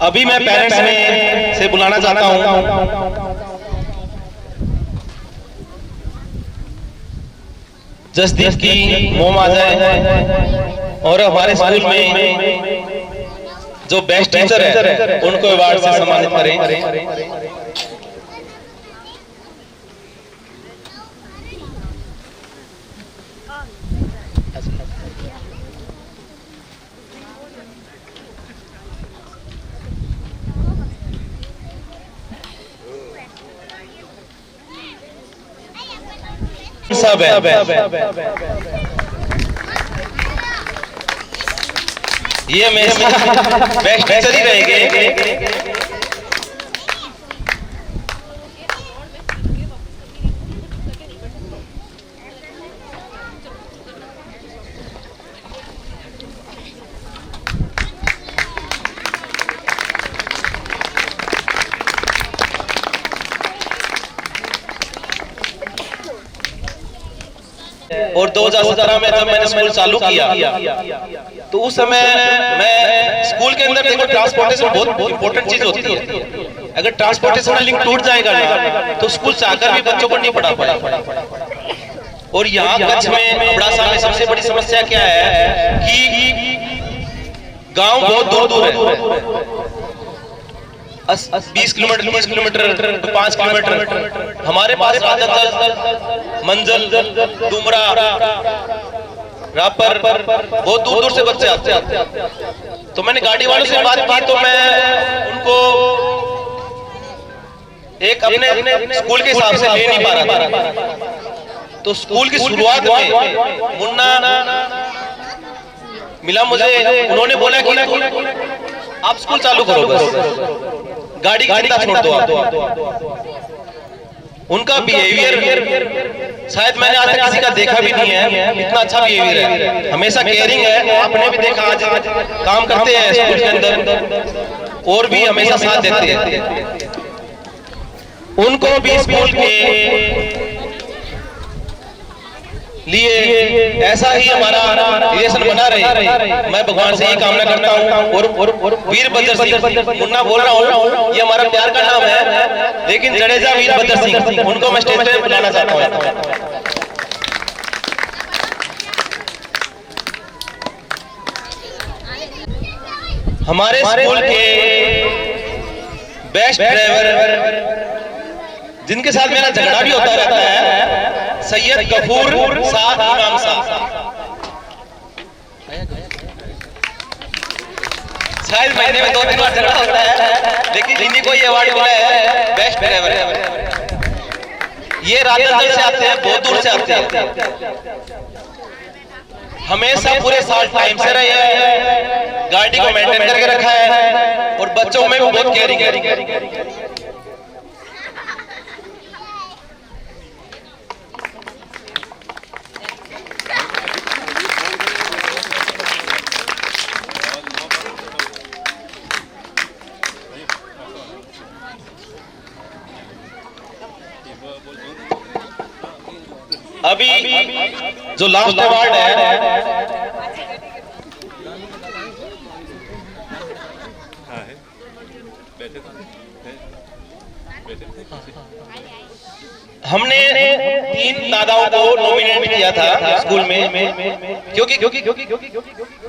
अभी मैं पेरेंट्स में से बुलाना चाहता हूं जसदीप की मोम आ जाए और हमारे स्कूल में जो बेस्ट टीचर है उनको अवार्ड से सम्मानित करें। सब है ये हमेशा बेस्ट टीचर ही रहेंगे। और 2017 में जब मैंने स्कूल चालू किया तो उस समय मैं स्कूल के अंदर देखो ट्रांसपोर्टेशन बहुत इंपॉर्टेंट चीज होती है। अगर ट्रांसपोर्टेशन लिंक टूट जाएगा ना तो स्कूल चाहकर भी बच्चों को नहीं पढ़ा पाएगा। और यहाँ कच्छ में अबड़ासा में सबसे बड़ी समस्या क्या है कि गांव बहुत दूर दूर है, 20 किलोमीटर 30 किलोमीटर 5 किलोमीटर। हमारे पास राजस्थान मंजल डुमरा रापर बहुत दूर दूर से बच्चे आते हैं। तो मैंने गाड़ी वालों से बात की तो मैं उनको एक अपने स्कूल के हिसाब से ले नहीं पा रहा था। तो स्कूल की शुरुआत में मुन्ना मिला मुझे, उन्होंने बोला कि आप स्कूल चालू करो, बस गाड़ी की चिंता छोड़ दो आप। उनका बिहेवियर शायद मैंने आज तक किसी का देखा भी नहीं है, इतना अच्छा बिहेवियर है, हमेशा केयरिंग है। आपने भी देखा आज काम करते हैं स्कूल के अंदर और भी हमेशा साथ देते हैं। उनको भी स्कूल के लिए ऐसा ही हमारा रिलेशन बना रहे, मैं भगवान से ही कामना करता हूँ। और वीरभद्र सिंह मुन्ना बोल रहा हूँ, ये हमारा प्यार का नाम है, लेकिन जडेजा वीरभद्र सिंह उनको मैं स्टेज पे बुलाना चाहता हूँ। हमारे स्कूल के बेस्ट ड्राइवर जिनके साथ मेरा झगड़ा भी होता रहता है, सैयद गफूर साहब इमाम साहब। शायद महीने में 2-3 बार झगड़ा होता है, लेकिन इन्हीं को ये अवार्ड मिला है बेस्ट ड्राइवर। ये राजस्थान से आते हैं, बहुत दूर से आते हैं, हमेशा पूरे साल टाइम से रहे हैं, गाड़ी को मेंटेन करके रखा है और बच्चों में भी बहुत केयरिंग है। अभी जो लास्ट अवार्ड है हमने 3 दादाओं को नॉमिनेट किया था स्कूल में, क्योंकि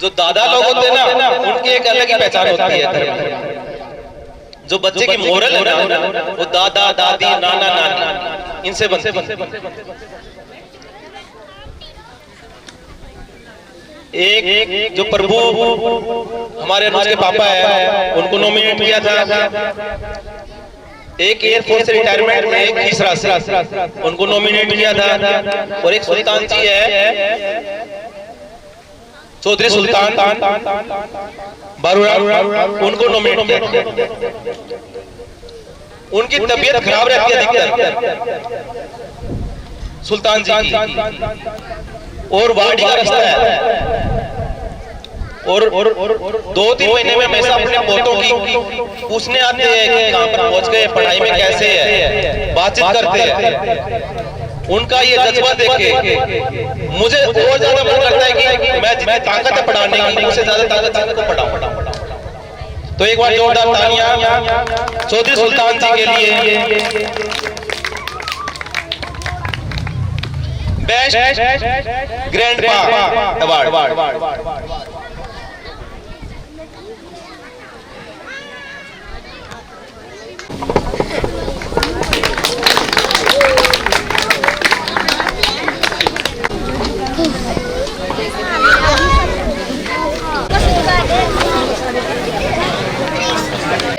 जो दादा लोग होते हैं ना उनकी एक अलग ही पहचान होती है। जो बच्चे की मोरल है ना वो दादा दादी नाना नानी इनसे बनते। एक जो प्रभु हमारे अनुज के पापा है उनको नॉमिनेट किया था, एक एयरफोर्स से रिटायरमेंट में एक तीसरा से उनको नॉमिनेट किया था, और एक सुल्तान जी है चौधरी सुल्तान बारूरा उनको नॉमिनेट किया था। उनकी तबीयत खराब रहती है अधिकतर सुल्तान जी की, और वाड़ी का रास्ता है, और 2-3 महीने में हमेशा अपने पोतों की पूछने आते हैं कि कहाँ पर पहुंच गए, पढ़ाई में कैसे है, बातचीत करते हैं। उनका ये जज्बा देख के मुझे और ज्यादा मन करता है कि मैं जितनी ताकत है पढ़ाने की उससे ज्यादा ताकत को पढ़ाऊं। तो एक बार जोरदार तालियां चौधरी सुल्तान जी के लिए। Best grandpa award.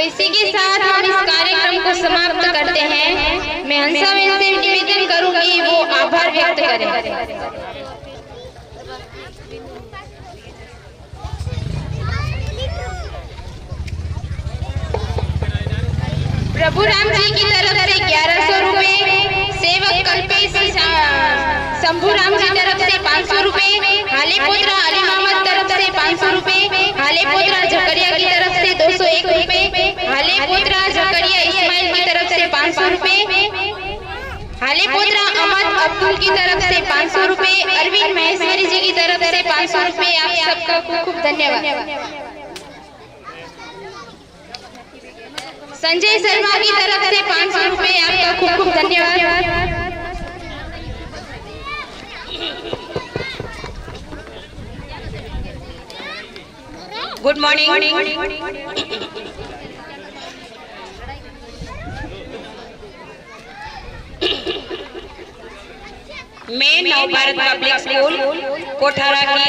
इसी के साथ हम इस कार्यक्रम को समाप्त करते हैं। मैं हंसा बहन से निवेदन करूंगी वो आभार व्यक्त करें। प्रभु राम जी की तरफ से 1100 रुपए, सेवक कल्पेश शंभू राम जी तरफ से 500 रुपए, हाले पुत्रा अली मोहम्मद तरफ से 500 रुपए, हाले पुत्रा जकरिया की तरफ से 201 रुपए, हाले पुत्रा जकरिया इस्माइल की तरफ से 500 रुपए, हाले पुत्रा अहमद अब्दुल की तरफ से 500 रुपए, अरविंद महेश्वरी जी की तरफ से 500 रुपए। आप सबका खूब खूब धन्यवाद। संजय शर्मा की तरफ से 500 रुपए। आपका खूब खूब धन्यवाद। Good morning. मैं नव भारत पब्लिक स्कूल कोठारा की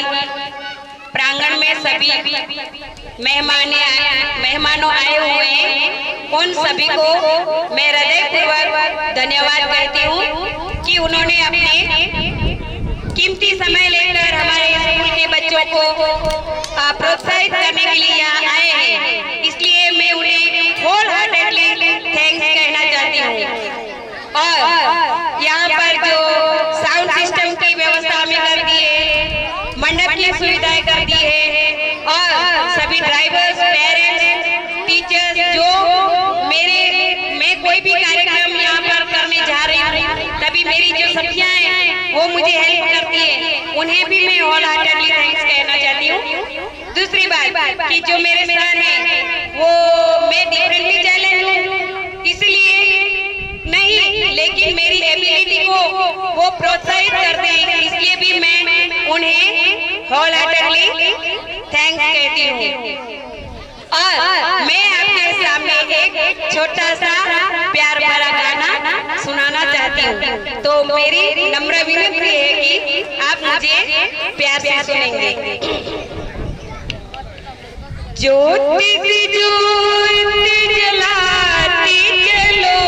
प्रांगण में सभी मेहमानों आए हुए हैं, उन सभी को मैं हृदयपूर्वक धन्यवाद करती हूँ कि उन्होंने अपने कीमती समय लेकर हमारे स्कूल के बच्चों को प्रोत्साहित करने के लिए यहाँ आए हैं। इसलिए मैं उन्हें होल हार्टेडली थैंक्स कहना चाहती हूँ। और यहाँ पर जो साउंड सिस्टम की व्यवस्था हमें कर दी है, मंडप की सुविधाएं कर दी है, और सभी ड्राइवर्स, पेरेंट्स, टीचर्स जो मैं कोई भी कार्यक्रम यहाँ पर करने जा रही हूँ, तभी मेरी जो सखियां हैं वो मुझे हेल्प करती है, उन्हें भी मैं होल हार्टेडली थैंक्स कहना चाहती हूँ। दूसरी बात कि जो मेरे सर हैं वो मैं डिफरेंटली चैलेंज हूँ, इसलिए नहीं, लेकिन मेरी एबिलिटी को वो प्रोत्साहित करते हैं, इसलिए भी मैं उन्हें होल हार्टेडली थैंक्स कहती हूँ। और मैं आपके सामने एक छोटा सा प्यार भरा गाना सुनाना चाहती हूँ, तो मेरी नम्र विनती है कि आप मुझे प्यार से सुनेंगे। ज्योति सी ज्योति जलाती चलो,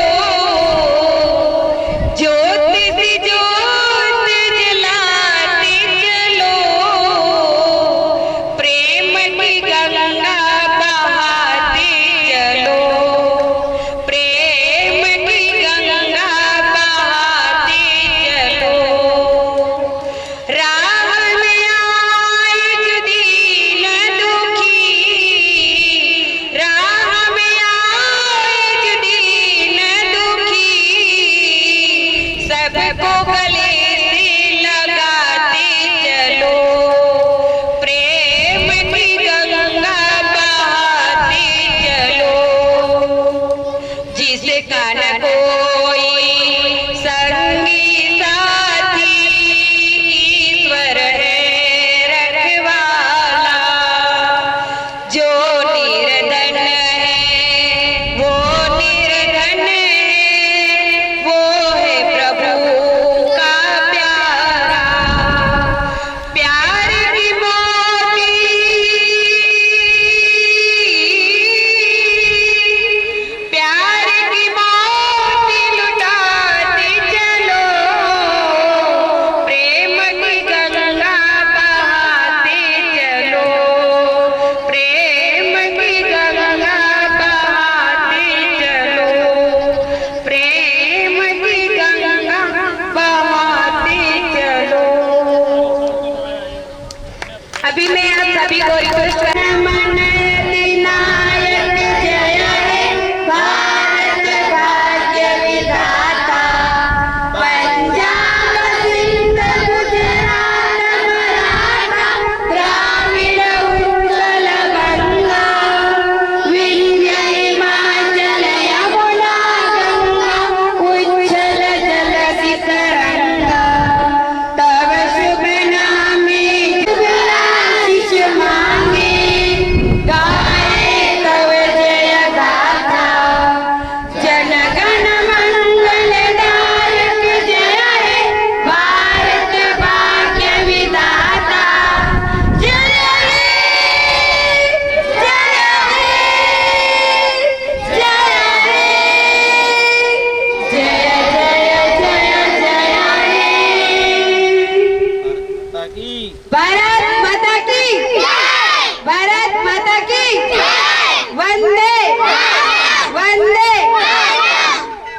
ज्योति सी ज्योति जलाती चलो, प्रेम की गंगा बहाती चलो, प्रेम की गंगा बहाती चलो। राह में आए जो दीन दुखी, राह में आए जो दीन दुखी, सबको गले से लगाते चलो, प्रेम की गंगा बहाते चलो। जिसका न कोई संगी साथी, ईश्वर है रखवाला, जो निर्धन है वो निर्धन है, वो है प्रभु का प्यारा। प्यार की मोती, प्यार की मोती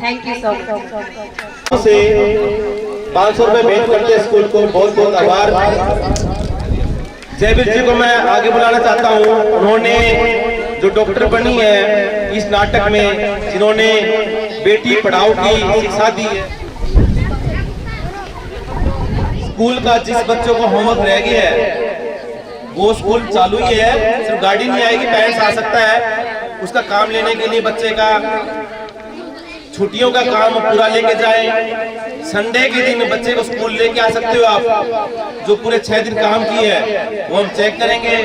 थैंक यू सो मच। से 500 रुपए भेंट करते हैं स्कूल को, बहुत बहुत आभार। जयवीर जी को मैं आगे बुलाना चाहता हूँ। उन्होंने जो डॉक्टर बनी है इस नाटक में, जिन्होंने बेटी पढ़ाओ की शिक्षा दी है। स्कूल का जिस बच्चों को होमवर्क रह गया है वो स्कूल चालू ही है, सिर्फ गाड़ी नहीं आएगी, पेरेंट्स आ सकता है उसका काम लेने के लिए। बच्चे का छुट्टियों का काम पूरा लेके जाए। संडे के दिन बच्चे को स्कूल लेके आ सकते हो आप। जो पूरे 6 दिन काम किए है वो हम चेक करेंगे,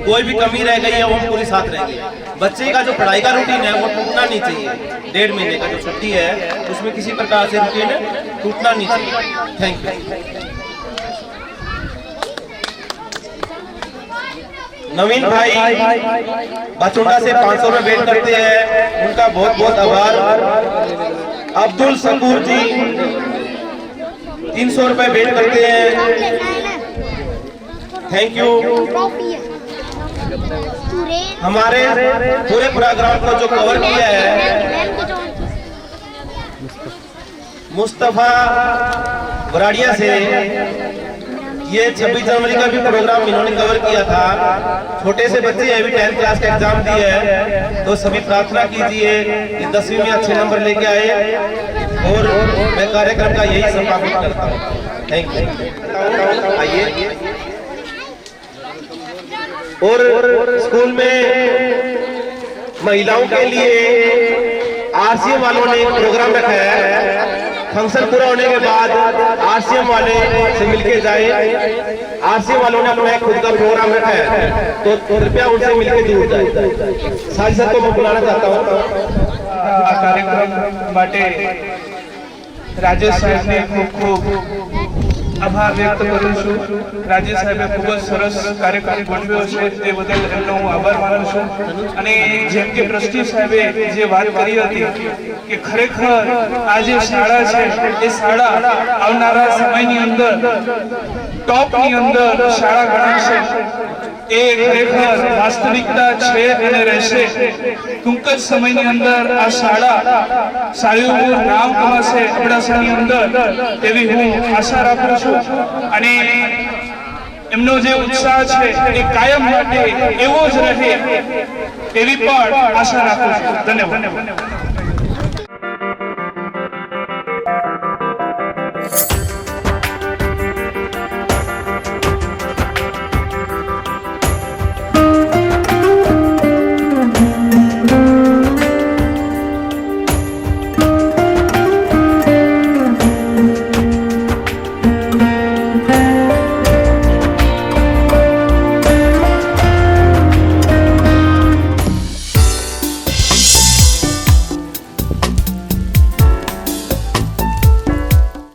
कोई भी कमी रह गई है वो हम पूरे साथ रहेंगे। बच्चे का जो पढ़ाई का रूटीन है वो टूटना नहीं चाहिए। 1.5 महीने का जो छुट्टी है उसमें किसी प्रकार से रूटीन टूटना नहीं चाहिए। Thank you. नवीन भाई बचुंडा से 500 रुपए वेट करते हैं, उनका बहुत बहुत आभार। अब्दुल शकूर जी 300 रुपए वेट करते हैं, थैंक यू। हमारे पूरे प्रोग्राम को जो कवर किया है मुस्तफा बराड़िया से, ये 26 जनवरी का भी प्रोग्राम इन्होंने कवर किया था। छोटे से बच्चे अभी 10th क्लास का एग्जाम दिए है, तो सभी प्रार्थना कीजिए कि 10वीं में अच्छे नंबर लेके आए, और मैं कार्यक्रम का यही समापन करता हूँ। Thank you. आइए। और स्कूल में महिलाओं के लिए आरसीएम वालों ने एक प्रोग्राम रखा है। फंक्शन पूरा होने के बाद आरसीएम वाले से मिलके जाए। आरसीएम वालों ने अपना खुद का प्रोग्राम रखा है, तो कृपया उनसे मिलके दूर जाए। साथ साथ को मैं बुलाना चाहता हूँ कार्यक्रम માટે રાજેશ સાહેબને ખૂબ આભાર વ્યક્ત કરું છું। રાજેશ સાહેબે ખૂબ જ સરસ કાર્યક્રમ ગોઠવ્યો છે, તે બદલ એમનો હું આભાર માનું છું। અને જેમ કે ટ્રસ્ટી સાહેબે જે વાત કરી હતી કે ખરેખર આ જે શાળા છે એ શાળા આવનારા સમયની અંદર ટોપની અંદર શાળા ગણાશે, એ ખરેખર વાસ્તવિકતા છે અને રહેશે। ટૂંક જ સમયની અંદર આ શાળા સારું નામ કમાશે અબડાસાની અંદર, તેવી હું આશા રાખું છું। અને એમનો જે ઉત્સાહ છે એ કાયમ માટે એવો જ રહે એવી પણ આશા રાખું છું। ધન્યવાદ।